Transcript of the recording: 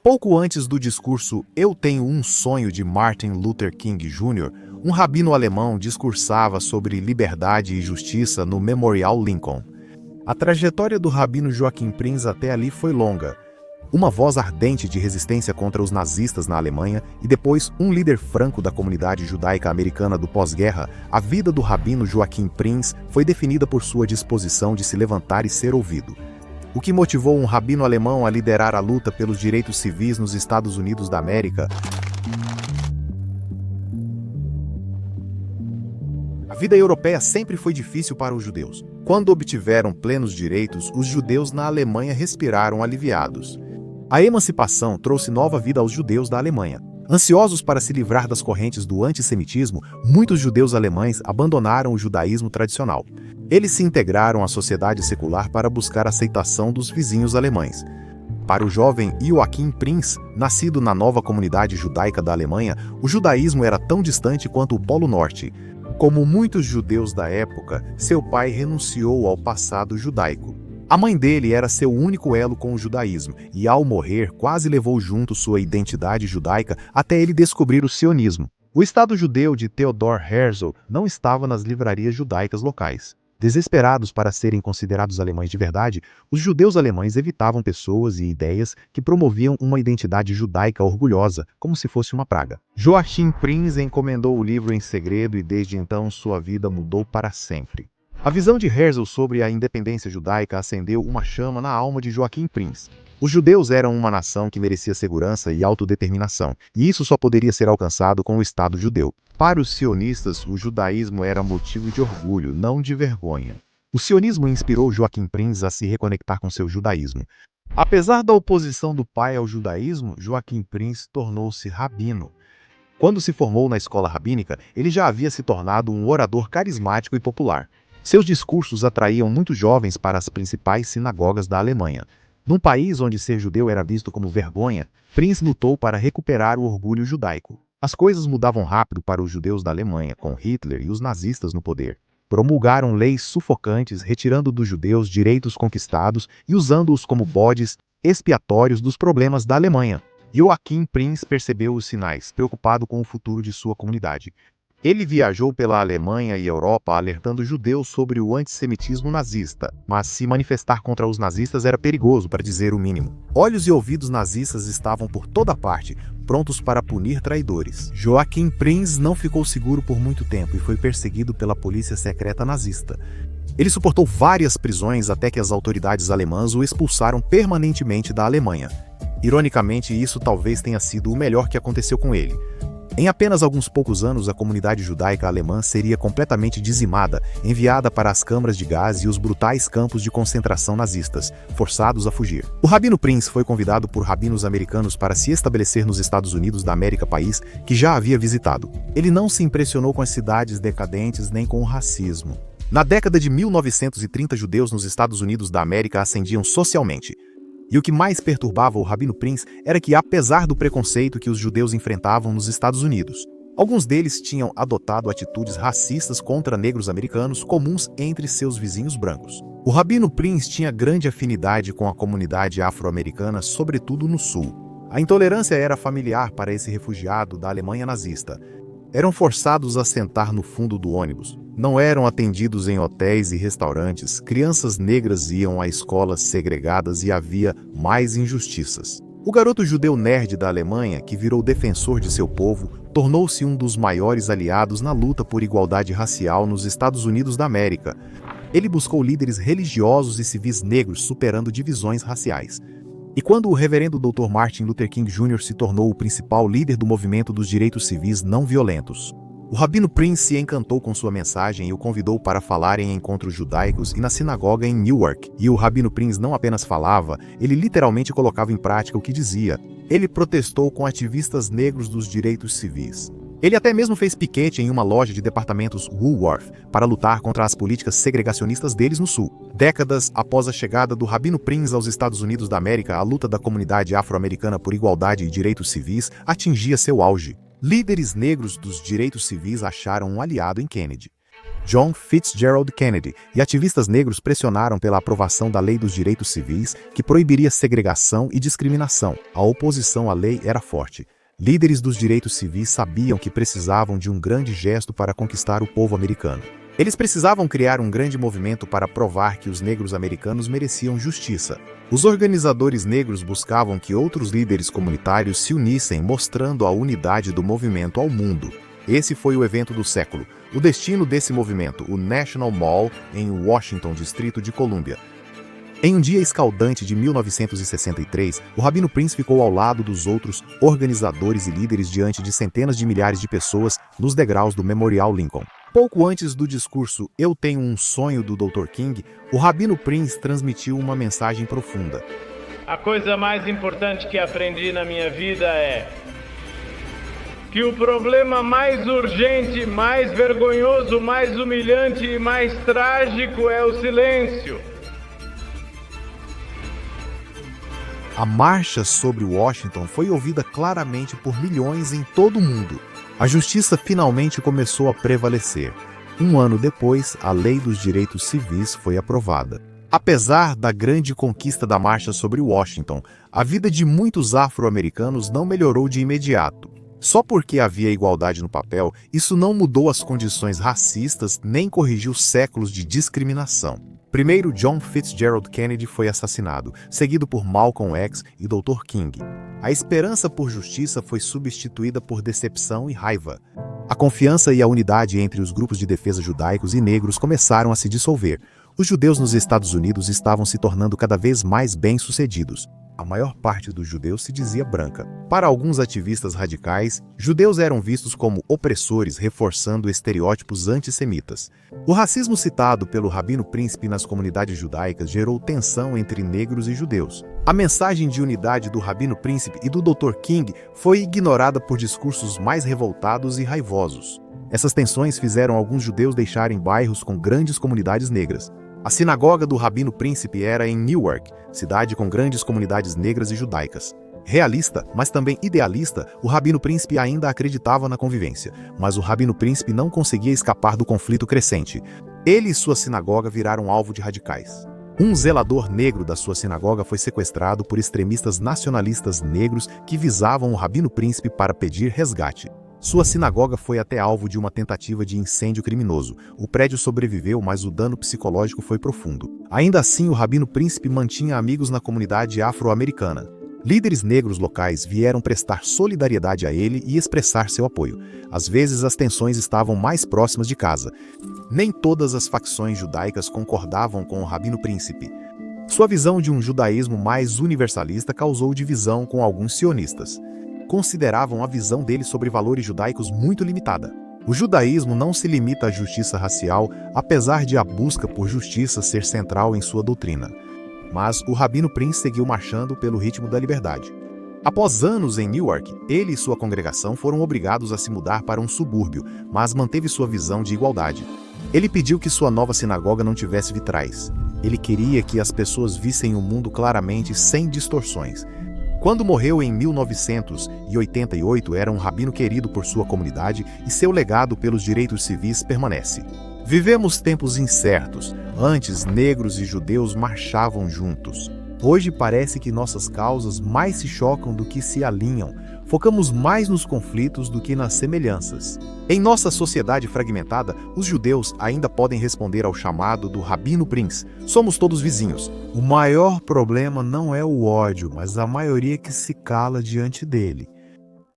Pouco antes do discurso Eu Tenho um Sonho de Martin Luther King Jr., um rabino alemão discursava sobre liberdade e justiça no Memorial Lincoln. A trajetória do rabino Joachim Prinz até ali foi longa. Uma voz ardente de resistência contra os nazistas na Alemanha e depois um líder franco da comunidade judaica americana do pós-guerra, a vida do rabino Joachim Prinz foi definida por sua disposição de se levantar e ser ouvido. O que motivou um rabino alemão a liderar a luta pelos direitos civis nos Estados Unidos da América? A vida europeia sempre foi difícil para os judeus. Quando obtiveram plenos direitos, os judeus na Alemanha respiraram aliviados. A emancipação trouxe nova vida aos judeus da Alemanha. Ansiosos para se livrar das correntes do antissemitismo, muitos judeus alemães abandonaram o judaísmo tradicional. Eles se integraram à sociedade secular para buscar aceitação dos vizinhos alemães. Para o jovem Joachim Prinz, nascido na nova comunidade judaica da Alemanha, o judaísmo era tão distante quanto o Polo Norte. Como muitos judeus da época, seu pai renunciou ao passado judaico. A mãe dele era seu único elo com o judaísmo, e ao morrer quase levou junto sua identidade judaica até ele descobrir o sionismo. O Estado judeu de Theodor Herzl não estava nas livrarias judaicas locais. Desesperados para serem considerados alemães de verdade, os judeus alemães evitavam pessoas e ideias que promoviam uma identidade judaica orgulhosa, como se fosse uma praga. Joachim Prinz encomendou o livro em segredo e desde então sua vida mudou para sempre. A visão de Herzl sobre a independência judaica acendeu uma chama na alma de Joachim Prinz. Os judeus eram uma nação que merecia segurança e autodeterminação, e isso só poderia ser alcançado com o Estado judeu. Para os sionistas, o judaísmo era motivo de orgulho, não de vergonha. O sionismo inspirou Joachim Prinz a se reconectar com seu judaísmo. Apesar da oposição do pai ao judaísmo, Joachim Prinz tornou-se rabino. Quando se formou na escola rabínica, ele já havia se tornado um orador carismático e popular. Seus discursos atraíam muitos jovens para as principais sinagogas da Alemanha. Num país onde ser judeu era visto como vergonha, Prinz lutou para recuperar o orgulho judaico. As coisas mudavam rápido para os judeus da Alemanha, com Hitler e os nazistas no poder. Promulgaram leis sufocantes, retirando dos judeus direitos conquistados e usando-os como bodes expiatórios dos problemas da Alemanha. Joachim Prinz percebeu os sinais, preocupado com o futuro de sua comunidade. Ele viajou pela Alemanha e Europa alertando judeus sobre o antissemitismo nazista, mas se manifestar contra os nazistas era perigoso, para dizer o mínimo. Olhos e ouvidos nazistas estavam por toda parte, prontos para punir traidores. Joachim Prinz não ficou seguro por muito tempo e foi perseguido pela polícia secreta nazista. Ele suportou várias prisões até que as autoridades alemãs o expulsaram permanentemente da Alemanha. Ironicamente, isso talvez tenha sido o melhor que aconteceu com ele. Em apenas alguns poucos anos, a comunidade judaica alemã seria completamente dizimada, enviada para as câmaras de gás e os brutais campos de concentração nazistas, forçados a fugir. O rabino Prinz foi convidado por rabinos americanos para se estabelecer nos Estados Unidos da América, país que já havia visitado. Ele não se impressionou com as cidades decadentes nem com o racismo. Na década de 1930, judeus nos Estados Unidos da América ascendiam socialmente. E o que mais perturbava o rabino Prinz era que, apesar do preconceito que os judeus enfrentavam nos Estados Unidos, alguns deles tinham adotado atitudes racistas contra negros americanos comuns entre seus vizinhos brancos. O rabino Prinz tinha grande afinidade com a comunidade afro-americana, sobretudo no sul. A intolerância era familiar para esse refugiado da Alemanha nazista. Eram forçados a sentar no fundo do ônibus. Não eram atendidos em hotéis e restaurantes, crianças negras iam a escolas segregadas e havia mais injustiças. O garoto judeu nerd da Alemanha, que virou defensor de seu povo, tornou-se um dos maiores aliados na luta por igualdade racial nos Estados Unidos da América. Ele buscou líderes religiosos e civis negros, superando divisões raciais. E quando o reverendo Dr. Martin Luther King Jr. se tornou o principal líder do movimento dos direitos civis não violentos, o rabino Prinz se encantou com sua mensagem e o convidou para falar em encontros judaicos e na sinagoga em Newark. E o rabino Prinz não apenas falava, ele literalmente colocava em prática o que dizia. Ele protestou com ativistas negros dos direitos civis. Ele até mesmo fez piquete em uma loja de departamentos Woolworth para lutar contra as políticas segregacionistas deles no sul. Décadas após a chegada do rabino Prinz aos Estados Unidos da América, a luta da comunidade afro-americana por igualdade e direitos civis atingia seu auge. Líderes negros dos direitos civis acharam um aliado em Kennedy. John Fitzgerald Kennedy e ativistas negros pressionaram pela aprovação da Lei dos Direitos Civis, que proibiria segregação e discriminação. A oposição à lei era forte. Líderes dos direitos civis sabiam que precisavam de um grande gesto para conquistar o povo americano. Eles precisavam criar um grande movimento para provar que os negros americanos mereciam justiça. Os organizadores negros buscavam que outros líderes comunitários se unissem, mostrando a unidade do movimento ao mundo. Esse foi o evento do século. O destino desse movimento, o National Mall, em Washington, Distrito de Colômbia. Em um dia escaldante de 1963, o Rabino Prince ficou ao lado dos outros organizadores e líderes diante de centenas de milhares de pessoas nos degraus do Memorial Lincoln. Pouco antes do discurso Eu Tenho um Sonho do Dr. King, o Rabino Prince transmitiu uma mensagem profunda. A coisa mais importante que aprendi na minha vida é que o problema mais urgente, mais vergonhoso, mais humilhante e mais trágico é o silêncio. A marcha sobre Washington foi ouvida claramente por milhões em todo o mundo. A justiça finalmente começou a prevalecer. Um ano depois, a Lei dos Direitos Civis foi aprovada. Apesar da grande conquista da marcha sobre Washington, a vida de muitos afro-americanos não melhorou de imediato. Só porque havia igualdade no papel, isso não mudou as condições racistas nem corrigiu séculos de discriminação. Primeiro, John Fitzgerald Kennedy foi assassinado, seguido por Malcolm X e Dr. King. A esperança por justiça foi substituída por decepção e raiva. A confiança e a unidade entre os grupos de defesa judaicos e negros começaram a se dissolver. Os judeus nos Estados Unidos estavam se tornando cada vez mais bem-sucedidos. A maior parte dos judeus se dizia branca. Para alguns ativistas radicais, judeus eram vistos como opressores, reforçando estereótipos antissemitas. O racismo citado pelo Rabino Príncipe nas comunidades judaicas gerou tensão entre negros e judeus. A mensagem de unidade do Rabino Príncipe e do Dr. King foi ignorada por discursos mais revoltados e raivosos. Essas tensões fizeram alguns judeus deixarem bairros com grandes comunidades negras. A sinagoga do Rabino Príncipe era em Newark, cidade com grandes comunidades negras e judaicas. Realista, mas também idealista, o Rabino Príncipe ainda acreditava na convivência, mas o Rabino Príncipe não conseguia escapar do conflito crescente. Ele e sua sinagoga viraram alvo de radicais. Um zelador negro da sua sinagoga foi sequestrado por extremistas nacionalistas negros que visavam o Rabino Príncipe para pedir resgate. Sua sinagoga foi até alvo de uma tentativa de incêndio criminoso. O prédio sobreviveu, mas o dano psicológico foi profundo. Ainda assim, o Rabino Príncipe mantinha amigos na comunidade afro-americana. Líderes negros locais vieram prestar solidariedade a ele e expressar seu apoio. Às vezes, as tensões estavam mais próximas de casa. Nem todas as facções judaicas concordavam com o Rabino Príncipe. Sua visão de um judaísmo mais universalista causou divisão com alguns sionistas. Consideravam a visão dele sobre valores judaicos muito limitada. O judaísmo não se limita à justiça racial, apesar de a busca por justiça ser central em sua doutrina. Mas o Rabino Prince seguiu marchando pelo ritmo da liberdade. Após anos em Newark, ele e sua congregação foram obrigados a se mudar para um subúrbio, mas manteve sua visão de igualdade. Ele pediu que sua nova sinagoga não tivesse vitrais. Ele queria que as pessoas vissem o mundo claramente, sem distorções. Quando morreu em 1988, era um rabino querido por sua comunidade e seu legado pelos direitos civis permanece. Vivemos tempos incertos. Antes, negros e judeus marchavam juntos. Hoje parece que nossas causas mais se chocam do que se alinham. Focamos mais nos conflitos do que nas semelhanças. Em nossa sociedade fragmentada, os judeus ainda podem responder ao chamado do Rabino Prince. Somos todos vizinhos. O maior problema não é o ódio, mas a maioria que se cala diante dele.